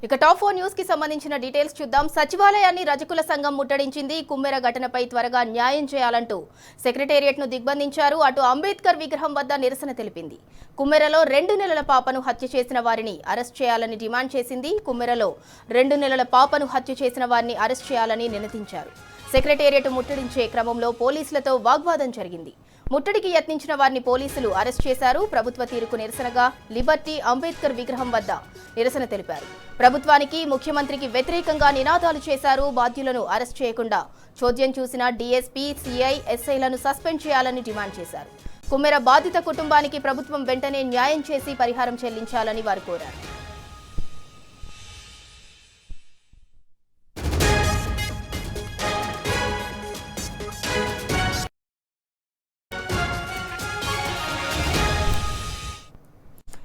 ఇక top 4 news కి సంబంధించిన డీటెయిల్స్ చూద్దాం. సచివాలయాన్ని రజకుల సంఘం ముట్టడించింది. కుమ్మెర ఘటనపై త్వరగా న్యాయం చేయాలంటూ సెక్రటేరియట్ ను దిగ్బంధించారు. అటు అంబేద్కర్ విగ్రహం వద్ద నిరసన తెలిపింది. కుమ్మెరలో 2 నెలల పాపను హత్య చేసిన వారిని అరెస్ట్ చేయాలని డిమాండ్ చేసింది. కుమ్మెరలో 2 నెలల పాపను హత్య చేసిన వారిని అరెస్ట్ చేయాలని నినదించారు. సెక్రటేరియట్ ముట్టడించే క్రమంలో పోలీసులతో వాగ్వాదం జరిగింది. ముట్టడికి యత్నించిన వారిని పోలీసులు అరెస్ట్ చేశారు. ప్రభుత్వ తీరుకు నిరసనగా లిబర్టీ అంబేద్కర్ విగ్రహం వద్ద నిరసన తెలిపారు. ప్రభుత్వానికి ముఖ్యమంత్రికి వ్యతిరేకంగా నినాదాలు చేశారు. బాధ్యులను అరెస్ట్ చేయకుండా చోద్యం చూసిన డీఎస్పీ, సీఐ, ఎస్ఐలను సస్పెండ్ చేయాలని డిమాండ్ చేశారు. కుమ్మెర బాధిత కుటుంబానికి ప్రభుత్వం వెంటనే న్యాయం చేసి పరిహారం చెల్లించాలని వారు కోరారు.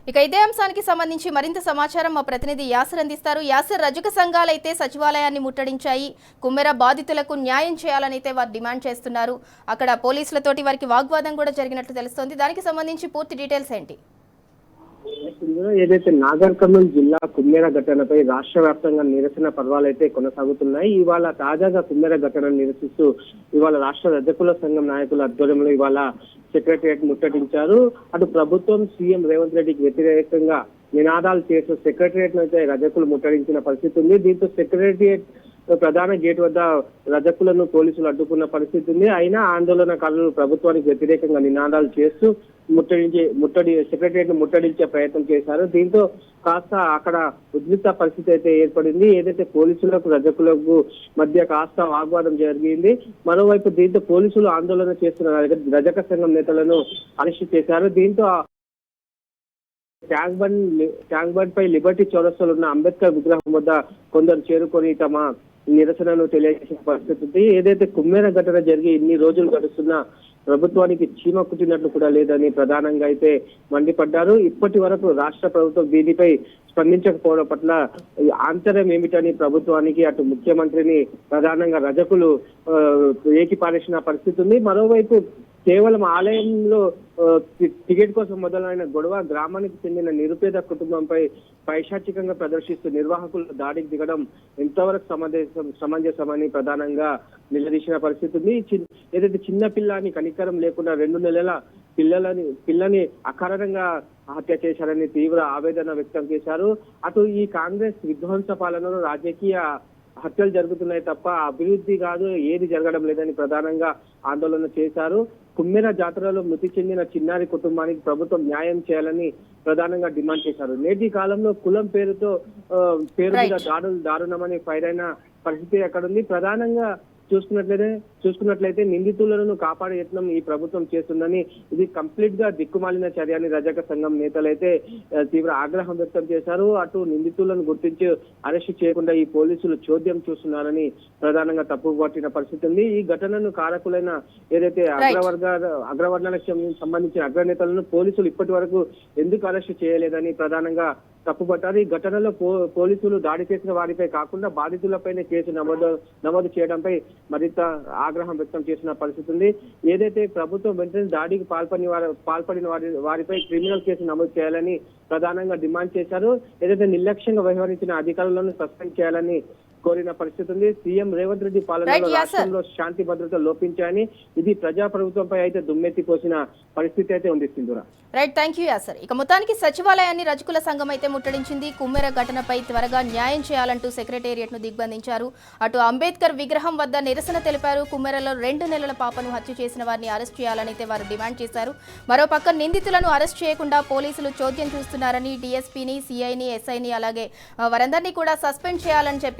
ఇక ఇదే అంశానికి సంబంధించి మరింత సమాచారం మా ప్రతినిధి యాసర్ అందిస్తారు. యాసర్, రజక సంఘాలైతే సచివాలయాన్ని ముట్టడించాయి. కుమ్మెర బాధితులకు న్యాయం చేయాలనైతే వారు డిమాండ్ చేస్తున్నారు. అక్కడ పోలీసులతోటి వారికి వాగ్వాదం కూడా జరిగినట్లు తెలుస్తోంది. దానికి సంబంధించి పూర్తి డీటెయిల్స్ ఏంటి? ఏదైతే నాగర్ కర్నూలు జిల్లా కుమ్మెర ఘటనపై రాష్ట్ర వ్యాప్తంగా నిరసన పర్వాలైతే కొనసాగుతున్నాయి. ఇవాళ తాజాగా కుమ్మెర ఘటనను నిరసిస్తూ ఇవాళ రాష్ట్ర రజకుల సంఘం నాయకుల ఆధ్వర్యంలో ఇవాళ సెక్రటేరియట్ ముట్టడించారు. అటు ప్రభుత్వం, సీఎం రేవంత్ రెడ్డికి వ్యతిరేకంగా నినాదాలు చేస్తూ సెక్రటేరియట్ అయితే రజకులు ముట్టడించిన పరిస్థితి ఉంది. దీంతో సెక్రటేరియట్ ప్రధాన గేట్ వద్ద రజకులను పోలీసులు అడ్డుకున్న పరిస్థితి ఉంది. అయినా ఆందోళనకారులు ప్రభుత్వానికి వ్యతిరేకంగా నినాదాలు చేస్తూ సెక్రటేరియట్ ను ముట్టడించే ప్రయత్నం చేశారు. దీంతో కాస్త అక్కడ ఉద్రిక్త పరిస్థితి అయితే ఏర్పడింది. ఏదైతే పోలీసులకు రజకులకు మధ్య కాస్త వాగ్వాదం జరిగింది. మరోవైపు దీంతో పోలీసులు ఆందోళన చేస్తున్న రజక సంఘం నేతలను అరెస్టు చేశారు. దీంతో ట్యాంక్ బండ్ పై లిబర్టీ చౌరస్తాలో ఉన్న అంబేద్కర్ విగ్రహం వద్ద కొందరు చేరుకొని తమ నిరసనను తెలియజేసిన పరిస్థితి ఉంది. ఏదైతే కుమ్మెర ఘటన జరిగి ఇన్ని రోజులు గడుస్తున్నా ప్రభుత్వానికి చీమ కుట్టినట్లు కూడా లేదని ప్రధానంగా అయితే మండిపడ్డారు. ఇప్పటి వరకు రాష్ట్ర ప్రభుత్వం దీనిపై స్పందించకపోవడం పట్ల ఆంతర్యం ఏమిటని ప్రభుత్వానికి అటు ముఖ్యమంత్రిని ప్రధానంగా రజకులు ఏకిపారేసిన పరిస్థితి ఉంది. మరోవైపు కేవలం ఆలయంలో టికెట్ కోసం మొదలైన గొడవ గ్రామానికి చెందిన నిరుపేద కుటుంబంపై పైశాచికంగా ప్రదర్శిస్తూ నిర్వాహకులు దాడికి దిగడం ఎంతవరకు సమంజసమని ప్రధానంగా నిలదీసిన పరిస్థితి ఉంది. ఏదైతే చిన్న పిల్లని కనికరం లేకుండా 2 నెలల పిల్లని అకారణంగా హత్య చేశారని తీవ్ర ఆవేదన వ్యక్తం చేశారు. అటు ఈ కాంగ్రెస్ విధ్వంస పాలనలో రాజకీయ హత్యలు జరుగుతున్నాయి తప్ప అభివృద్ధి కాదు, ఏది జరగడం లేదని ప్రధానంగా ఆందోళన చేశారు. కుమ్మెర జాతరలో మృతి చెందిన చిన్నారి కుటుంబానికి ప్రభుత్వం న్యాయం చేయాలని ప్రధానంగా డిమాండ్ చేశారు. నేటి కాలంలో కులం పేరు మీద దారుణమని ఫైర్ అయిన పరిస్థితి అక్కడ ఉంది. ప్రధానంగా చూసుకున్నట్లయితే నిందితులను కాపాడే యత్నం ఈ ప్రభుత్వం చేస్తుందని, ఇది కంప్లీట్ గా దిక్కుమాలిన చర్య అని రజక సంఘం నేతలైతే తీవ్ర ఆగ్రహం వ్యక్తం చేశారు. అటు నిందితులను గుర్తించి అరెస్టు చేయకుండా ఈ పోలీసులు చోద్యం చూస్తున్నారని ప్రధానంగా తప్పుపట్టిన పరిస్థితి ఉంది. ఈ ఘటనను కారకులైన ఏదైతే అగ్రవర్ణాలకు సంబంధించిన అగ్రనేతలను పోలీసులు ఇప్పటి వరకు ఎందుకు అరెస్టు చేయలేదని ప్రధానంగా తప్పుపట్టారు. ఈ ఘటనలో పోలీసులు దాడి చేసిన వారిపై కాకుండా బాధితులపైనే కేసు నమోదు చేయడంపై మరింత ఆగ్రహం వ్యక్తం చేసిన పరిస్థితి ఉంది. ఏదైతే ప్రభుత్వం వెంటనే దాడికి పాల్పడిన వారిపై క్రిమినల్ కేసు నమోదు చేయాలని ప్రధానంగా డిమాండ్ చేశారు. ఏదైతే నిర్లక్ష్యంగా వ్యవహరించిన అధికారులను సస్పెండ్ చేయాలని కోరిన పరిస్థితి ఉంది. సీఎం రేవంత్ రెడ్డి పాలనలో రాష్ట్రంలో శాంతి భద్రత లోపించాయని, ఇది ప్రజాప్రభుత్వంపై అయితే దుమ్మెత్తి పోసిన పరిస్థితి అయితే ఉంది. Sindhura, right, thank you Acer. ఇక మొత్తానికి సచివాలయాన్ని రజకుల సంఘం అయితే ముట్టడించింది. కుమ్మెర ఘటనపై త్వరగా న్యాయం చేయాలంటూ సెక్రటేరియట్ ను దిగ్బంధించారు. అటు అంబేద్కర్ విగ్రహం వద్ద నిరసన తెలిపారు. కుమ్మెరలో 2 నెలల పాపను హత్య చేసిన వారిని అరెస్ట్ చేయాలనైతే వారు డిమాండ్ చేశారు. మరోపక్క నిందితులను అరెస్ట్ చేయకుండా పోలీసులు చోద్యం చూస్తున్నారని, డీఎస్పీని, సీఐని, ఎస్ఐని అలాగే వారందరినీ కూడా సస్పెండ్ చేయాలని చెప్పి